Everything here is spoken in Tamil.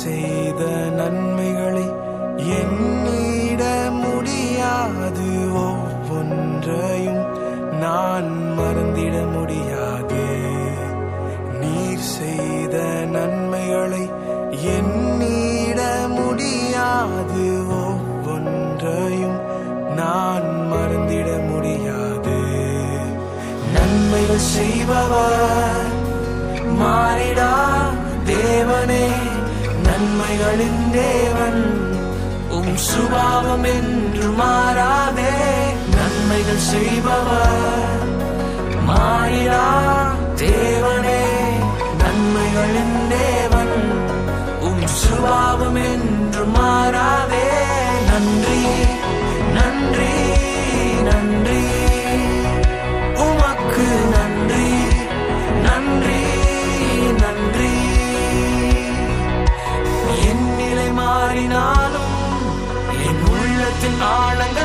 செய்த நன்மைகளை எண்ணிட முடியாது, ஒவ்வொன்றையும் நான் மறந்திட முடியாது. நீர் செய்த நன்மைகளை எண்ணிட முடியாது, ஒவ்வொன்றையும் நான் மறந்திட முடியாது. நன்மைகள் செய்பவர் மாறிடா தேவனே, நன்மைகளின் தேவன் சுபாவம் என்று மாறாதே. நன்மைகள் செய்பவர் மாறிடா தேவனே, நன்மைகளின் தேவன் சுபாவம் என்று மாறாதே. நன்றி நன்றி நன்றி உமக்கு நன்றி நன்றி நன்றி. என் நிலை மாறினாலும் என் உள்ளத்தின் ஆழங்கள்